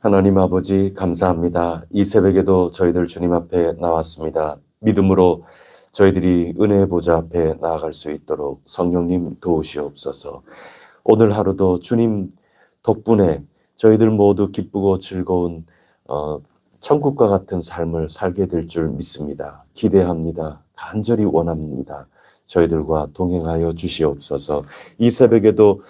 하나님 아버지 감사합니다. 이 새벽에도 저희들 주님 앞에 나왔습니다. 믿음으로 저희들이 은혜의 보좌 앞에 나아갈 수 있도록 성령님 도우시옵소서. 오늘 하루도 주님 덕분에 저희들 모두 기쁘고 즐거운 천국과 같은 삶을 살게 될 줄 믿습니다. 기대합니다. 간절히 원합니다. 저희들과 동행하여 주시옵소서. 이 새벽에도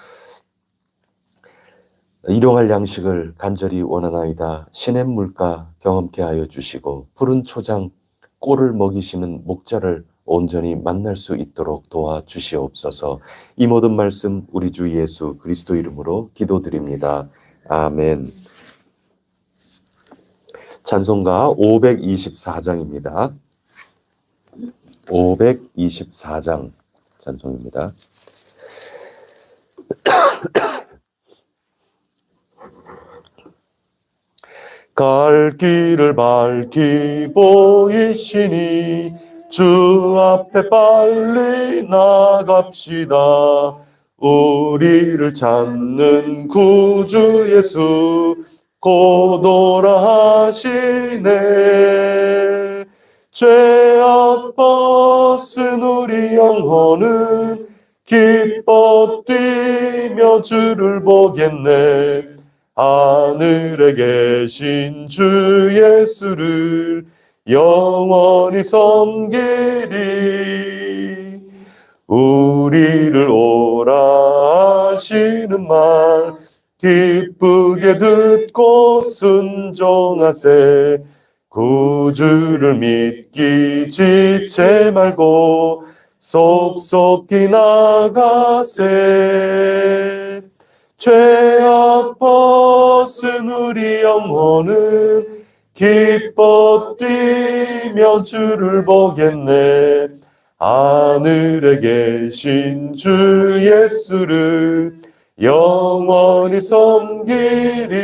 일용할 양식을 간절히 원하나이다. 시냇 물가 경험케 하여 주시고 푸른 초장 꼴을 먹이시는 목자를 온전히 만날 수 있도록 도와주시옵소서. 이 모든 말씀 우리 주 예수 그리스도 이름으로 기도드립니다. 아멘. 찬송가 524장입니다. 524장 찬송입니다. 갈 길을 밝히 보이시니 주 앞에 빨리 나갑시다. 우리를 찾는 구주 예수 곧 오라 하시네. 죄악 벗은 우리 영혼은 기뻐 뛰며 주를 보겠네. 하늘에 계신 주 예수를 영원히 섬기리. 우리를 오라 하시는 말 기쁘게 듣고 순종하세. 구주를 믿기 지체 말고 속속히 나가세. 죄악 벗은 우리 영혼은 기뻐 뛰며 주를 보겠네. 하늘에 계신 주 예수를 영원히 섬기리.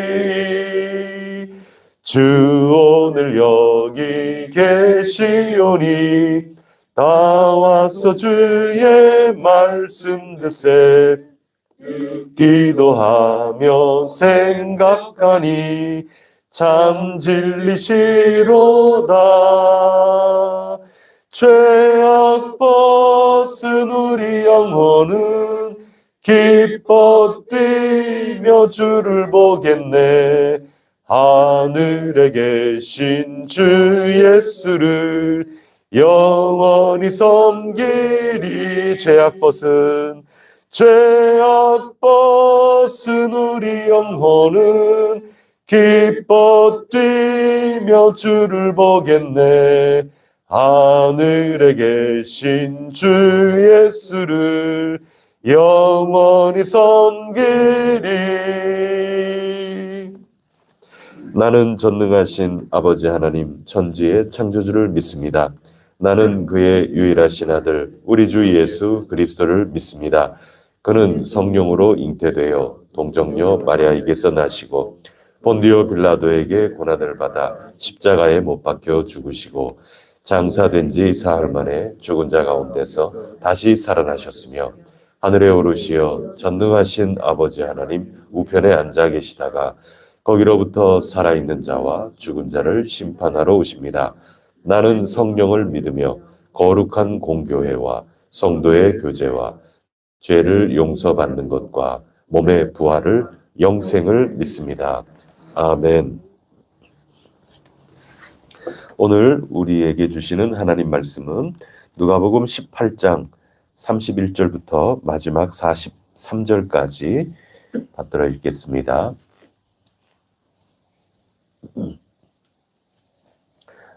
주 오늘 여기 계시오니 다 와서 주의 말씀 듣세. 기도하며 생각하니 참 진리시로다. 죄악 벗은 우리 영혼은 기뻐 뛰며 주를 보겠네. 하늘에 계신 주 예수를 영원히 섬기리. 죄악 벗은 우리 영혼은 기뻐 뛰며 주를 보겠네. 하늘에 계신 주 예수를 영원히 섬기리. 나는 전능하신 아버지 하나님 천지의 창조주를 믿습니다. 나는 그의 유일하신 아들 우리 주 예수 그리스도를 믿습니다. 그는 성령으로 잉태되어 동정녀 마리아에게서 나시고 본디오 빌라도에게 고난을 받아 십자가에 못 박혀 죽으시고 장사된 지 사흘 만에 죽은 자 가운데서 다시 살아나셨으며 하늘에 오르시어 전능하신 아버지 하나님 우편에 앉아 계시다가 거기로부터 살아있는 자와 죽은 자를 심판하러 오십니다. 나는 성령을 믿으며 거룩한 공교회와 성도의 교제와 죄를 용서받는 것과 몸의 부활을 영생을 믿습니다. 아멘. 오늘 우리에게 주시는 하나님 말씀은 누가복음 18장 31절부터 마지막 43절까지 받들어 읽겠습니다.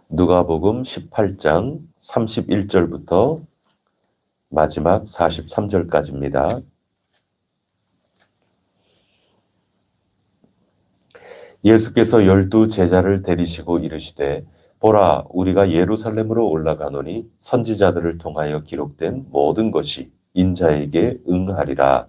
누가복음 18장 31절부터 마지막 43절까지입니다. 예수께서 12 제자를 데리시고 이르시되 보라 우리가 예루살렘으로 올라가노니 선지자들을 통하여 기록된 모든 것이 인자에게 응하리라.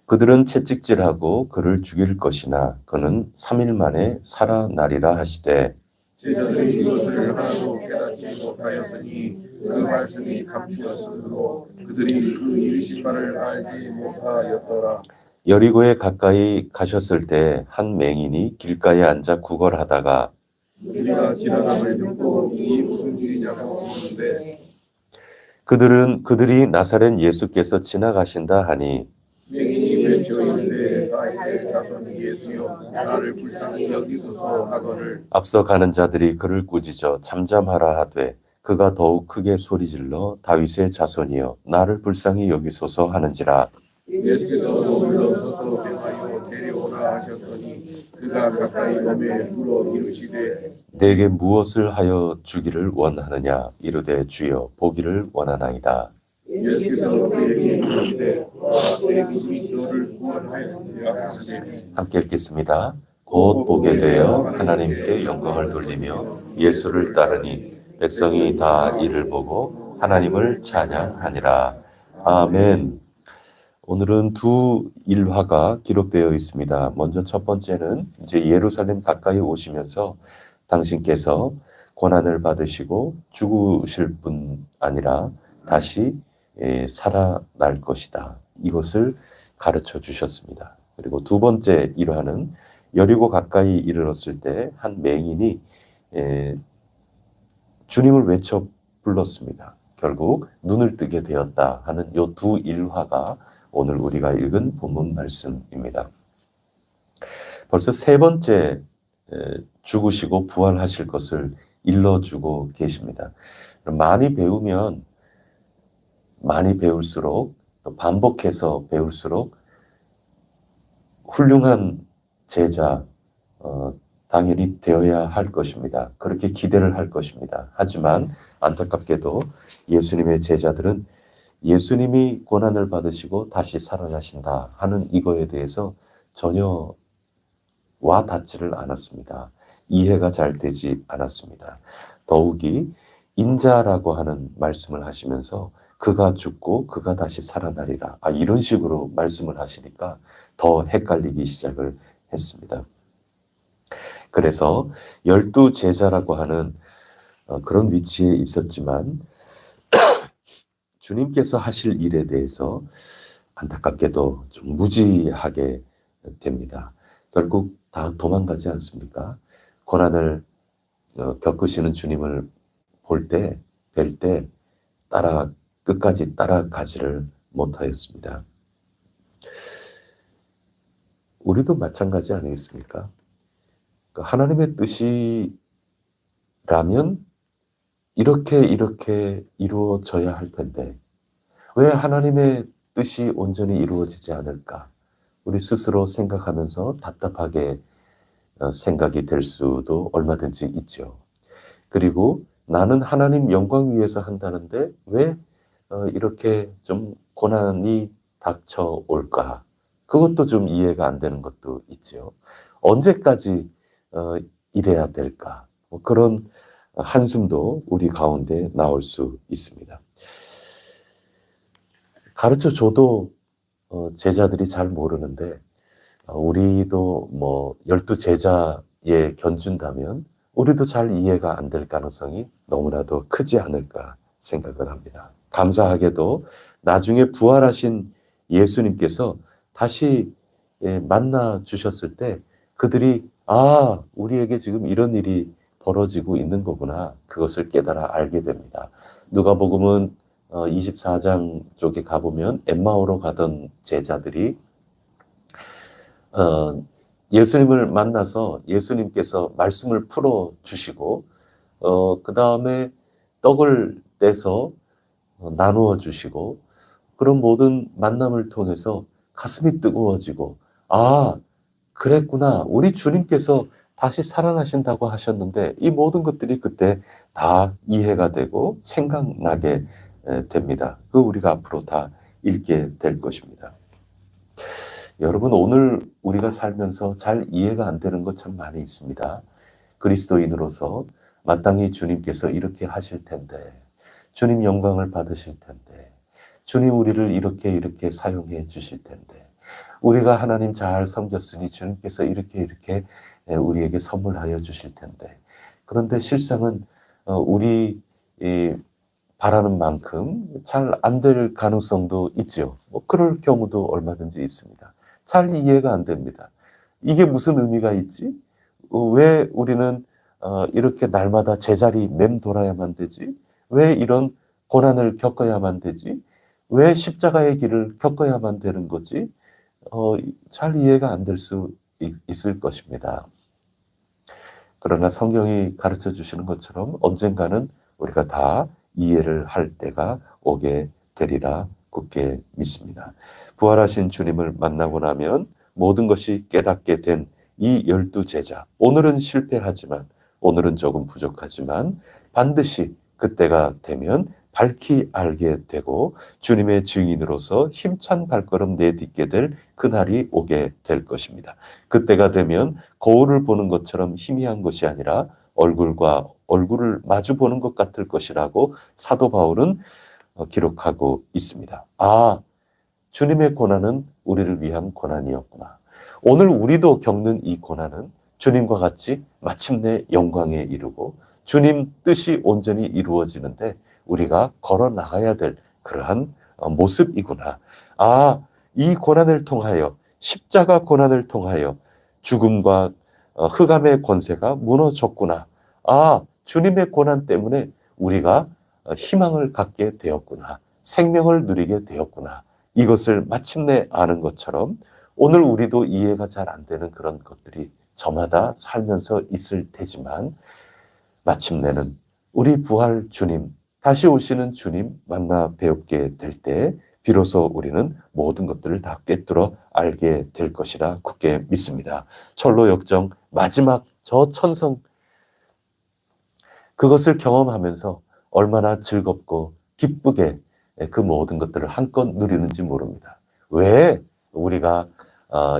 그들은 채찍질하고 그를 죽일 것이나 그는 3일 만에 살아나리라 하시되 제자들이 이것을 하나도 깨닫지 못하였으니 그 말씀이 감추었으므로 그들이 그 이르신 바를 알지 못하였더라. 여리고에 가까이 가셨을 때 한 맹인이 길가에 앉아 구걸하다가 우리가 지나감을 듣고 이 무슨 일이냐고 묻는데 그들이 나사렛 예수께서 지나가신다 하니 맹인이 외쳐 이르되 다윗의 자손 예수여 나를 불쌍히 여기소서 하거늘 앞서 가는 자들이 그를 꾸짖어 잠잠하라 하되 그가 더욱 크게 소리질러 다윗의 자손이여 나를 불쌍히 여기소서 하는지라. 예수께서 물러서서 명하여 데려오라 하셨더니 그가 가까이 오매 물어 이르시되 내게 무엇을 하여 주기를 원하느냐 이르되 주여 보기를 원하나이다. 예수께서 그에게 이르시되 내 믿음이 너를 구원하였느냐 하시되 함께 읽겠습니다. 곧 보게 되어 하나님께 영광을 돌리며 예수를 따르니 백성이 다 이를 보고 하나님을 찬양하니라. 아멘. 오늘은 두 일화가 기록되어 있습니다. 먼저 첫 번째는 이제 예루살렘 가까이 오시면서 당신께서 고난을 받으시고 죽으실 뿐 아니라 다시 살아날 것이다. 이것을 가르쳐 주셨습니다. 그리고 두 번째 일화는 여리고 가까이 이르렀을 때 한 맹인이 주님을 외쳐 불렀습니다. 결국 눈을 뜨게 되었다 하는 이 두 일화가 오늘 우리가 읽은 본문 말씀입니다. 벌써 세 번째 죽으시고 부활하실 것을 일러주고 계십니다. 많이 배우면 많이 배울수록 또 반복해서 배울수록 훌륭한 제자 당연히 되어야 할 것입니다. 그렇게 기대를 할 것입니다. 하지만 안타깝게도 예수님의 제자들은 예수님이 고난을 받으시고 다시 살아나신다 하는 이거에 대해서 전혀 와 닿지를 않았습니다. 이해가 잘 되지 않았습니다. 더욱이 인자라고 하는 말씀을 하시면서 그가 죽고 그가 다시 살아나리라. 이런 식으로 말씀을 하시니까 더 헷갈리기 시작을 했습니다. 그래서 12 제자라고 하는 그런 위치에 있었지만 주님께서 하실 일에 대해서 안타깝게도 좀 무지하게 됩니다. 결국 다 도망가지 않습니까? 고난을 겪으시는 주님을 볼 때, 뵐 때 끝까지 따라가지를 못하였습니다. 우리도 마찬가지 아니겠습니까? 하나님의 뜻이라면 이렇게 이루어져야 할 텐데 왜 하나님의 뜻이 온전히 이루어지지 않을까? 우리 스스로 생각하면서 답답하게 생각이 될 수도 얼마든지 있죠. 그리고 나는 하나님 영광 위해서 한다는데 왜 이렇게 좀 고난이 닥쳐올까? 그것도 좀 이해가 안 되는 것도 있죠. 언제까지 이래야 될까? 그런 한숨도 우리 가운데 나올 수 있습니다. 가르쳐 줘도 제자들이 잘 모르는데 우리도 12 제자에 견준다면 우리도 잘 이해가 안 될 가능성이 너무나도 크지 않을까 생각을 합니다. 감사하게도 나중에 부활하신 예수님께서 다시 만나 주셨을 때 그들이 우리에게 지금 이런 일이 벌어지고 있는 거구나. 그것을 깨달아 알게 됩니다. 누가복음은 24장 쪽에 가보면 엠마오로 가던 제자들이 예수님을 만나서 예수님께서 말씀을 풀어주시고 그 다음에 떡을 떼서 나누어 주시고 그런 모든 만남을 통해서 가슴이 뜨거워지고 그랬구나. 우리 주님께서 다시 살아나신다고 하셨는데 이 모든 것들이 그때 다 이해가 되고 생각나게 됩니다. 그 우리가 앞으로 다 읽게 될 것입니다. 여러분 오늘 우리가 살면서 잘 이해가 안 되는 것 참 많이 있습니다. 그리스도인으로서 마땅히 주님께서 이렇게 하실 텐데 주님 영광을 받으실 텐데 주님 우리를 이렇게 사용해 주실 텐데 우리가 하나님 잘 섬겼으니 주님께서 이렇게 우리에게 선물하여 주실 텐데 그런데 실상은 우리 바라는 만큼 잘 안 될 가능성도 있지요. 뭐 그럴 경우도 얼마든지 있습니다. 잘 이해가 안 됩니다. 이게 무슨 의미가 있지? 왜 우리는 이렇게 날마다 제자리 맴돌아야만 되지? 왜 이런 고난을 겪어야만 되지? 왜 십자가의 길을 겪어야만 되는 거지? 잘 이해가 안 될 수 있을 것입니다. 그러나 성경이 가르쳐 주시는 것처럼 언젠가는 우리가 다 이해를 할 때가 오게 되리라 굳게 믿습니다. 부활하신 주님을 만나고 나면 모든 것이 깨닫게 된 이 12제자, 오늘은 실패하지만, 오늘은 조금 부족하지만 반드시 그때가 되면 밝히 알게 되고 주님의 증인으로서 힘찬 발걸음 내딛게 될 그날이 오게 될 것입니다. 그때가 되면 거울을 보는 것처럼 희미한 것이 아니라 얼굴과 얼굴을 마주 보는 것 같을 것이라고 사도 바울은 기록하고 있습니다. 아, 주님의 고난은 우리를 위한 고난이었구나. 오늘 우리도 겪는 이 고난은 주님과 같이 마침내 영광에 이르고 주님 뜻이 온전히 이루어지는데 우리가 걸어 나가야 될 그러한 모습이구나. 아, 이 고난을 통하여, 십자가 고난을 통하여 죽음과 흑암의 권세가 무너졌구나. 아, 주님의 고난 때문에 우리가 희망을 갖게 되었구나. 생명을 누리게 되었구나. 이것을 마침내 아는 것처럼 오늘 우리도 이해가 잘 안 되는 그런 것들이 저마다 살면서 있을 테지만 마침내는 우리 부활 주님, 다시 오시는 주님 만나 뵙게 될 때 비로소 우리는 모든 것들을 다 꿰뚫어 알게 될 것이라 굳게 믿습니다. 철로 역정 마지막 저 천성, 그것을 경험하면서 얼마나 즐겁고 기쁘게 그 모든 것들을 한껏 누리는지 모릅니다. 왜 우리가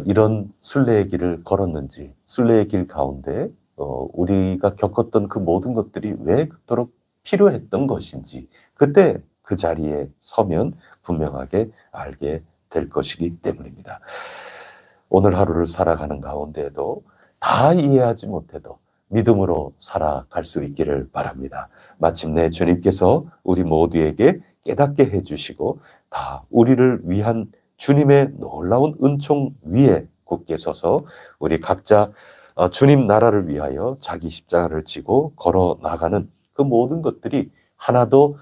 이런 순례의 길을 걸었는지, 순례의 길 가운데 우리가 겪었던 그 모든 것들이 왜 그토록 필요했던 것인지 그때 그 자리에 서면 분명하게 알게 될 것이기 때문입니다. 오늘 하루를 살아가는 가운데에도 다 이해하지 못해도 믿음으로 살아갈 수 있기를 바랍니다. 마침내 주님께서 우리 모두에게 깨닫게 해주시고 다 우리를 위한 주님의 놀라운 은총 위에 굳게 서서 우리 각자 주님 나라를 위하여 자기 십자가를 지고 걸어 나가는 그 모든 것들이 하나도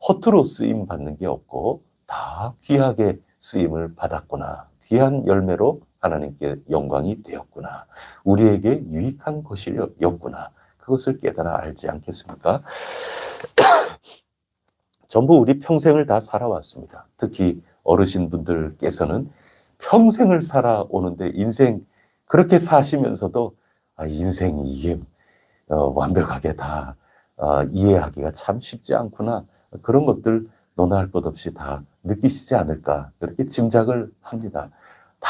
허투루 쓰임 받는 게 없고 다 귀하게 쓰임을 받았구나. 귀한 열매로 하나님께 영광이 되었구나. 우리에게 유익한 것이었구나. 그것을 깨달아 알지 않겠습니까? 전부 우리 평생을 다 살아왔습니다. 특히 어르신분들께서는 평생을 살아오는데 인생 그렇게 사시면서도 인생이 이게 완벽하게 다 이해하기가 참 쉽지 않구나. 그런 것들 논할 것 없이 다 느끼시지 않을까 그렇게 짐작을 합니다. 다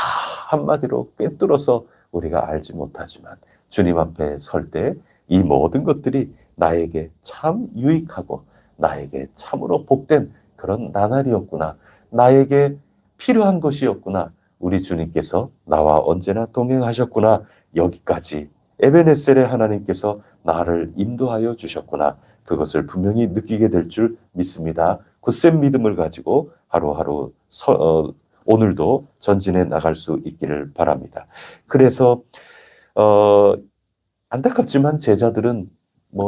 한마디로 꿰뚫어서 우리가 알지 못하지만 주님 앞에 설 때 이 모든 것들이 나에게 참 유익하고 나에게 참으로 복된 그런 나날이었구나. 나에게 필요한 것이었구나. 우리 주님께서 나와 언제나 동행하셨구나. 여기까지 에베네셀의 하나님께서 나를 인도하여 주셨구나. 그것을 분명히 느끼게 될 줄 믿습니다. 굳센 믿음을 가지고 하루하루 오늘도 전진해 나갈 수 있기를 바랍니다. 그래서 안타깝지만 제자들은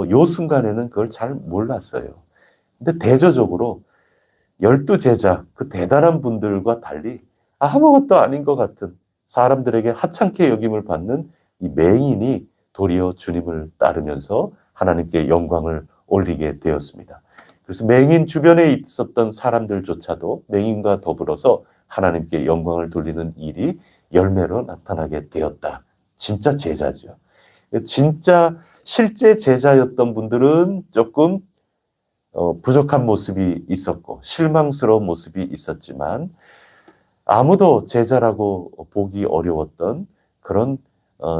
요 순간에는 그걸 잘 몰랐어요. 근데 대조적으로 12제자, 그 대단한 분들과 달리 아무것도 아닌 것 같은 사람들에게 하찮게 여김을 받는 이 맹인이 도리어 주님을 따르면서 하나님께 영광을 올리게 되었습니다. 그래서 맹인 주변에 있었던 사람들조차도 맹인과 더불어서 하나님께 영광을 돌리는 일이 열매로 나타나게 되었다. 진짜 제자죠. 진짜 실제 제자였던 분들은 조금 부족한 모습이 있었고 실망스러운 모습이 있었지만 아무도 제자라고 보기 어려웠던 그런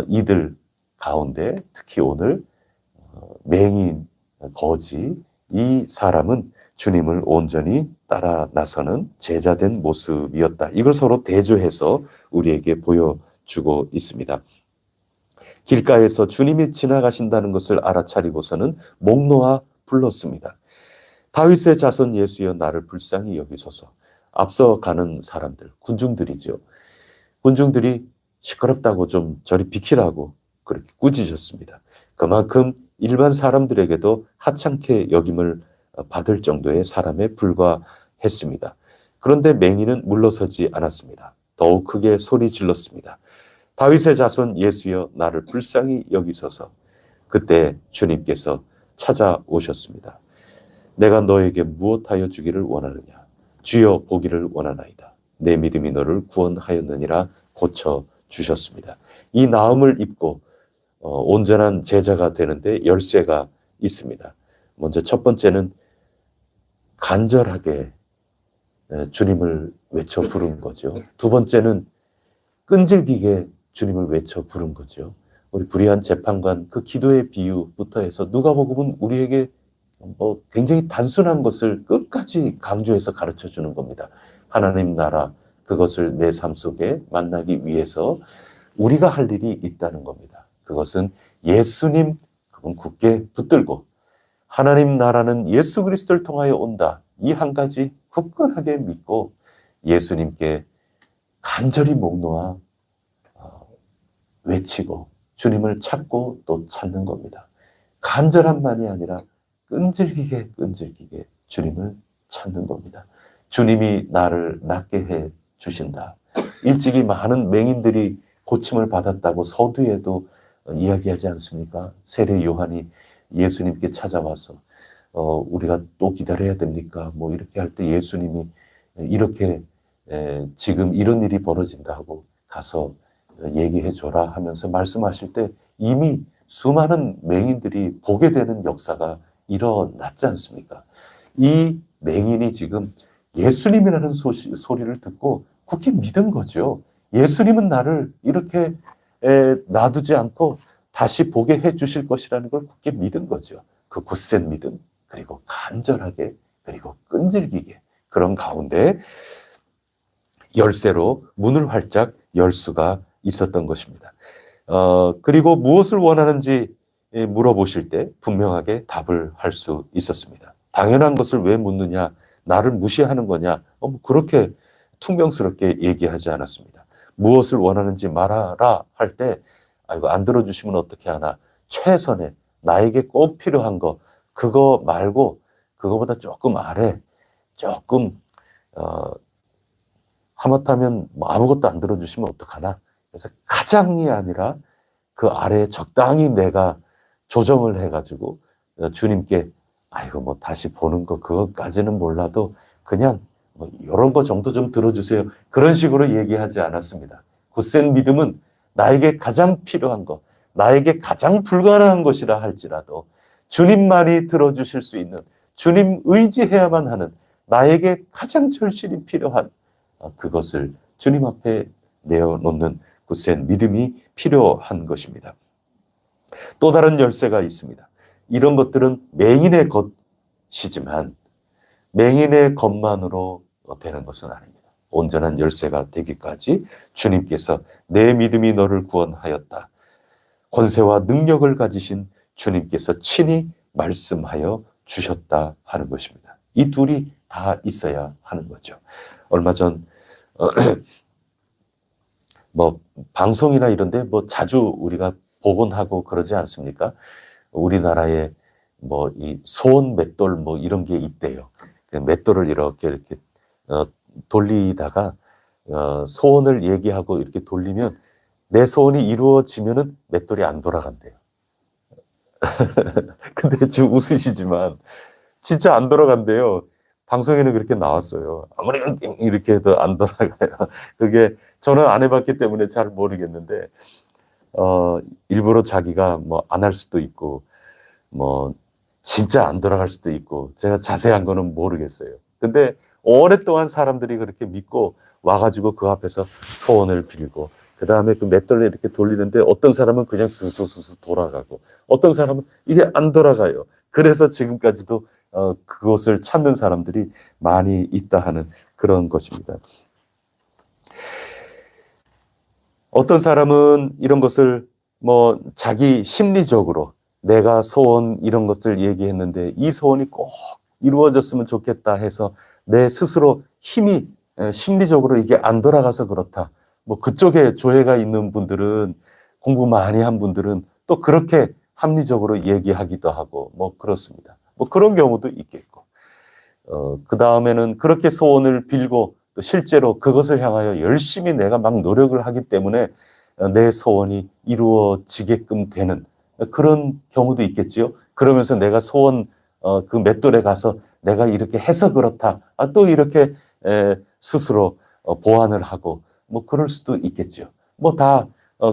이들 가운데 특히 오늘 맹인 거지 이 사람은 주님을 온전히 따라 나서는 제자된 모습이었다. 이걸 서로 대조해서 우리에게 보여주고 있습니다. 길가에서 주님이 지나가신다는 것을 알아차리고서는 목 놓아 불렀습니다. 다윗의 자손 예수여 나를 불쌍히 여기소서. 앞서 가는 사람들, 군중들이죠. 군중들이 시끄럽다고 좀 저리 비키라고 그렇게 꾸짖었습니다. 그만큼 일반 사람들에게도 하찮게 여김을 받을 정도의 사람에 불과했습니다. 그런데 맹인은 물러서지 않았습니다. 더욱 크게 소리 질렀습니다. 다윗의 자손 예수여 나를 불쌍히 여기소서. 그때 주님께서 찾아오셨습니다. 내가 너에게 무엇하여 주기를 원하느냐? 주여 보기를 원하나이다. 내 믿음이 너를 구원하였느니라 고쳐주셨습니다. 이 나음을 입고 온전한 제자가 되는데 열쇠가 있습니다. 먼저 첫 번째는 간절하게 주님을 외쳐 부른 거죠. 두 번째는 끈질기게 주님을 외쳐 부른 거죠. 우리 불의한 재판관 그 기도의 비유부터 해서 누가복음은 우리에게 굉장히 단순한 것을 끝까지 강조해서 가르쳐 주는 겁니다. 하나님 나라 그것을 내 삶 속에 만나기 위해서 우리가 할 일이 있다는 겁니다. 그것은 예수님 그분 굳게 붙들고 하나님 나라는 예수 그리스도를 통하여 온다. 이 한 가지 굳건하게 믿고 예수님께 간절히 목 놓아 외치고 주님을 찾고 또 찾는 겁니다. 간절함만이 아니라 끈질기게 주님을 찾는 겁니다. 주님이 나를 낫게 해 주신다. 일찍이 많은 맹인들이 고침을 받았다고 서두에도 이야기하지 않습니까? 세례 요한이 예수님께 찾아와서 우리가 또 기다려야 됩니까? 뭐 이렇게 할 때 예수님이 이렇게 지금 이런 일이 벌어진다 하고 가서 얘기해 줘라 하면서 말씀하실 때 이미 수많은 맹인들이 보게 되는 역사가 일어났지 않습니까? 이 맹인이 지금 예수님이라는 소리를 듣고 굳게 믿은 거죠. 예수님은 나를 이렇게 놔두지 않고 다시 보게 해 주실 것이라는 걸 굳게 믿은 거죠. 그 굳센 믿음, 그리고 간절하게, 그리고 끈질기게 그런 가운데 열쇠로 문을 활짝 열 수가 있었던 것입니다. 그리고 무엇을 원하는지 물어보실 때 분명하게 답을 할 수 있었습니다. 당연한 것을 왜 묻느냐? 나를 무시하는 거냐? 그렇게 퉁명스럽게 얘기하지 않았습니다. 무엇을 원하는지 말하라 할 때 이거 안 들어주시면 어떻게 하나? 최선의 나에게 꼭 필요한 거 그거 말고 그거보다 조금 아래 조금 하마터면 뭐 아무것도 안 들어주시면 어떡하나? 그래서 가장이 아니라 그 아래에 적당히 내가 조정을 해가지고 주님께 이거 뭐 다시 보는 거 그것까지는 몰라도 그냥 뭐 이런 거 정도 좀 들어주세요. 그런 식으로 얘기하지 않았습니다. 굳센 믿음은 나에게 가장 필요한 것, 나에게 가장 불가능한 것이라 할지라도 주님만이 들어주실 수 있는, 주님 의지해야만 하는 나에게 가장 절실히 필요한 그것을 주님 앞에 내어놓는 굳센 믿음이 필요한 것입니다. 또 다른 열쇠가 있습니다. 이런 것들은 맹인의 것이지만 맹인의 것만으로 되는 것은 아닙니다. 온전한 열쇠가 되기까지 주님께서 내 믿음이 너를 구원하였다. 권세와 능력을 가지신 주님께서 친히 말씀하여 주셨다 하는 것입니다. 이 둘이 다 있어야 하는 거죠. 얼마 전 뭐 방송이나 이런데 뭐 자주 우리가 보곤 하고 그러지 않습니까? 우리나라에 뭐 이 소원 맷돌 뭐 이런 게 있대요. 맷돌을 이렇게 돌리다가 소원을 얘기하고 이렇게 돌리면 내 소원이 이루어지면은 맷돌이 안 돌아간대요. 근데 좀 웃으시지만 진짜 안 돌아간대요. 방송에는 그렇게 나왔어요. 아무리 이렇게 해도 안 돌아가요. 그게 저는 안 해봤기 때문에 잘 모르겠는데 일부러 자기가 뭐 안 할 수도 있고 뭐 진짜 안 돌아갈 수도 있고 제가 자세한 거는 모르겠어요. 근데 오랫동안 사람들이 그렇게 믿고 와가지고 그 앞에서 소원을 빌고 그 다음에 그 맷돌을 이렇게 돌리는데 어떤 사람은 그냥 수수수수 돌아가고 어떤 사람은 이게 안 돌아가요. 그래서 지금까지도 그것을 찾는 사람들이 많이 있다 하는 그런 것입니다. 어떤 사람은 이런 것을 뭐 자기 심리적으로 내가 소원 이런 것을 얘기했는데 이 소원이 꼭 이루어졌으면 좋겠다 해서 내 스스로 힘이 심리적으로 이게 안 돌아가서 그렇다. 뭐 그쪽에 조예가 있는 분들은, 공부 많이 한 분들은 또 그렇게 합리적으로 얘기하기도 하고 뭐 그렇습니다. 뭐 그런 경우도 있겠고, 그 다음에는 그렇게 소원을 빌고 또 실제로 그것을 향하여 열심히 내가 막 노력을 하기 때문에 내 소원이 이루어지게끔 되는 그런 경우도 있겠지요. 그러면서 내가 소원 그 맷돌에 가서 내가 이렇게 해서 그렇다. 또 이렇게 스스로 보완을 하고 뭐 그럴 수도 있겠죠. 뭐 다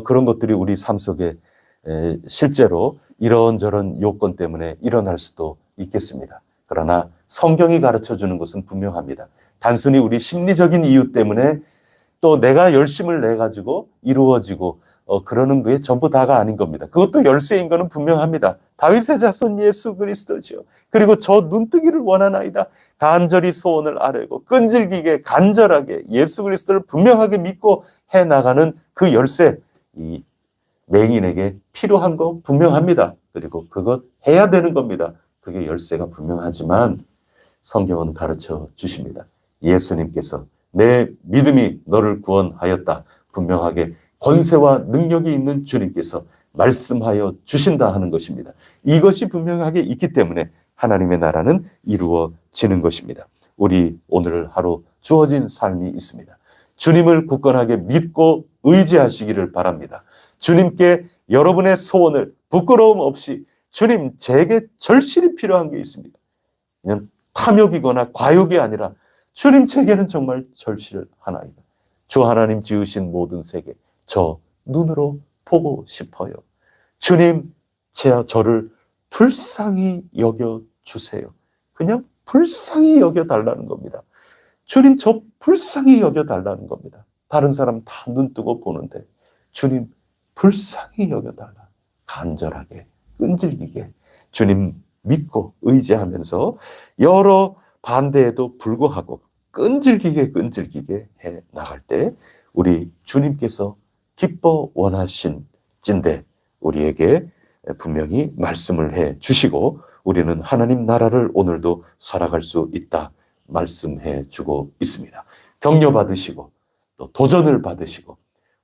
그런 것들이 우리 삶 속에 실제로 이런저런 요건 때문에 일어날 수도 있겠습니다. 그러나 성경이 가르쳐 주는 것은 분명합니다. 단순히 우리 심리적인 이유 때문에 또 내가 열심을 내가지고 이루어지고 그러는 게 전부 다가 아닌 겁니다. 그것도 열쇠인 거는 분명합니다. 다윗의 자손 예수 그리스도죠. 그리고 저 눈뜨기를 원하나이다. 간절히 소원을 아뢰고 끈질기게 간절하게 예수 그리스도를 분명하게 믿고 해나가는 그 열쇠, 이 맹인에게 필요한 거 분명합니다. 그리고 그것 해야 되는 겁니다. 그게 열쇠가 분명하지만 성경은 가르쳐 주십니다. 예수님께서 내 믿음이 너를 구원하였다. 분명하게 권세와 능력이 있는 주님께서 말씀하여 주신다 하는 것입니다. 이것이 분명하게 있기 때문에 하나님의 나라는 이루어지는 것입니다. 우리 오늘 하루 주어진 삶이 있습니다. 주님을 굳건하게 믿고 의지하시기를 바랍니다. 주님께 여러분의 소원을 부끄러움 없이, 주님 제게 절실히 필요한 게 있습니다. 그냥 탐욕이거나 과욕이 아니라 주님 제게는 정말 절실하나이다. 주 하나님 지으신 모든 세계 저 눈으로 보고 싶어요. 주님 저를 불쌍히 여겨주세요. 그냥 불쌍히 여겨달라는 겁니다. 주님 저 불쌍히 여겨달라는 겁니다. 다른 사람 다 눈 뜨고 보는데 주님 불쌍히 여겨달라. 간절하게 끈질기게 주님 믿고 의지하면서 여러 반대에도 불구하고 끈질기게 해 나갈 때 우리 주님께서 기뻐 원하신 찐데 우리에게 분명히 말씀을 해 주시고 우리는 하나님 나라를 오늘도 살아갈 수 있다 말씀해 주고 있습니다. 격려 받으시고 또 도전을 받으시고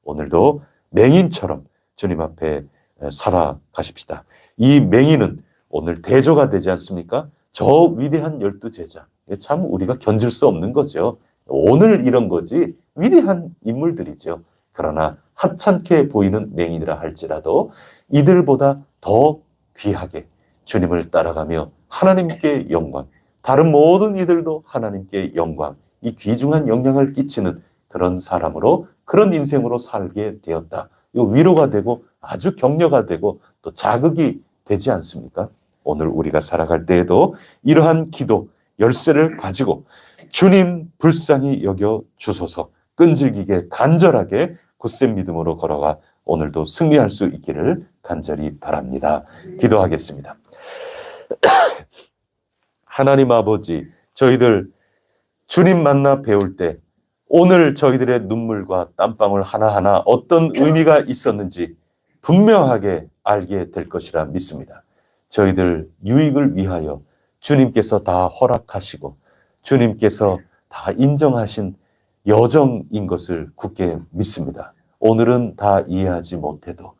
오늘도 맹인처럼 주님 앞에 살아가십시다. 이 맹인은 오늘 대조가 되지 않습니까? 저 위대한 12제자. 참 우리가 견줄 수 없는 거죠. 오늘 이런 거지 위대한 인물들이죠. 그러나 하찮게 보이는 맹인이라 할지라도 이들보다 더 귀하게 주님을 따라가며 하나님께 영광, 다른 모든 이들도 하나님께 영광, 이 귀중한 영향을 끼치는 그런 사람으로, 그런 인생으로 살게 되었다. 이거 위로가 되고 아주 격려가 되고 또 자극이 되지 않습니까? 오늘 우리가 살아갈 때에도 이러한 기도 열쇠를 가지고 주님 불쌍히 여겨 주소서, 끈질기게 간절하게 굳센 믿음으로 걸어가 오늘도 승리할 수 있기를 간절히 바랍니다. 기도하겠습니다. 하나님 아버지, 저희들 주님 만나 배울 때 오늘 저희들의 눈물과 땀방울 하나하나 어떤 의미가 있었는지 분명하게 알게 될 것이라 믿습니다. 저희들 유익을 위하여 주님께서 다 허락하시고 주님께서 다 인정하신 여정인 것을 굳게 믿습니다. 오늘은 다 이해하지 못해도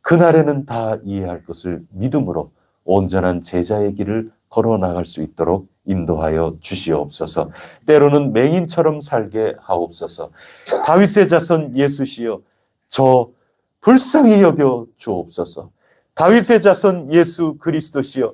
그날에는 다 이해할 것을 믿음으로 온전한 제자의 길을 걸어나갈 수 있도록 인도하여 주시옵소서. 때로는 맹인처럼 살게 하옵소서. 다윗의 자손 예수시여 저 불쌍히 여겨 주옵소서. 다윗의 자손 예수 그리스도시여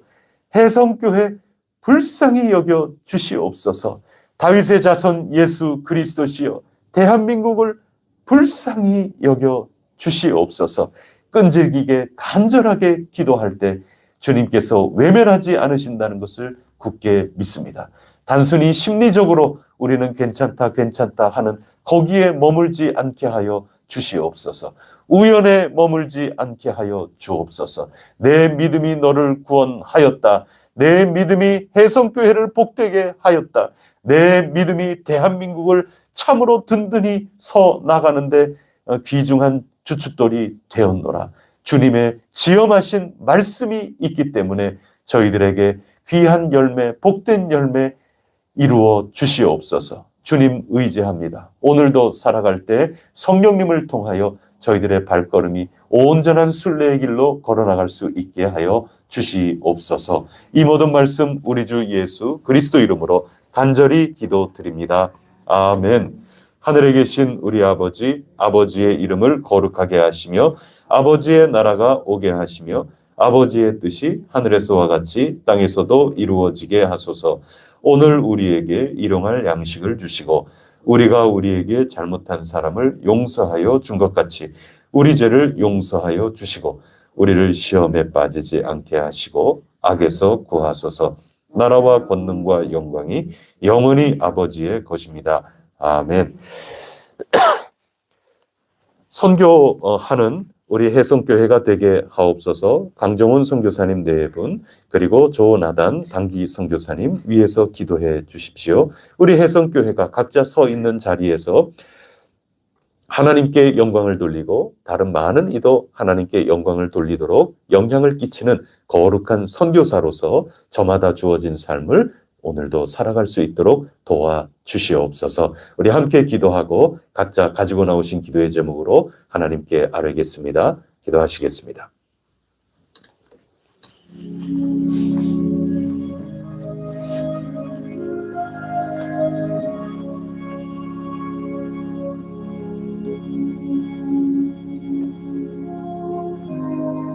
해성교회 불쌍히 여겨 주시옵소서. 다윗의 자손 예수 그리스도시여 대한민국을 불쌍히 여겨 주시옵소서. 끈질기게 간절하게 기도할 때 주님께서 외면하지 않으신다는 것을 굳게 믿습니다. 단순히 심리적으로 우리는 괜찮다 하는 거기에 머물지 않게 하여 주시옵소서. 우연에 머물지 않게 하여 주옵소서. 내 믿음이 너를 구원하였다. 내 믿음이 해성교회를 복되게 하였다. 내 믿음이 대한민국을 참으로 든든히 서 나가는데 귀중한 주춧돌이 되었노라. 주님의 지엄하신 말씀이 있기 때문에 저희들에게 귀한 열매, 복된 열매 이루어 주시옵소서. 주님 의지합니다. 오늘도 살아갈 때 성령님을 통하여 저희들의 발걸음이 온전한 순례의 길로 걸어나갈 수 있게 하여 주시옵소서. 이 모든 말씀 우리 주 예수 그리스도 이름으로 간절히 기도드립니다. 아멘. 하늘에 계신 우리 아버지, 아버지의 이름을 거룩하게 하시며 아버지의 나라가 오게 하시며 아버지의 뜻이 하늘에서와 같이 땅에서도 이루어지게 하소서. 오늘 우리에게 일용할 양식을 주시고 우리가 우리에게 잘못한 사람을 용서하여 준 것 같이 우리 죄를 용서하여 주시고 우리를 시험에 빠지지 않게 하시고 악에서 구하소서. 나라와 권능과 영광이 영원히 아버지의 것입니다. 아멘. 선교하는 우리 해성교회가 되게 하옵소서. 강정훈 선교사님 4분 그리고 조나단 단기 선교사님 위에서 기도해 주십시오. 우리 해성교회가 각자 서 있는 자리에서 하나님께 영광을 돌리고 다른 많은 이도 하나님께 영광을 돌리도록 영향을 끼치는 거룩한 선교사로서 저마다 주어진 삶을 오늘도 살아갈 수 있도록 도와주시옵소서. 우리 함께 기도하고 각자 가지고 나오신 기도의 제목으로 하나님께 아뢰겠습니다. 기도하시겠습니다.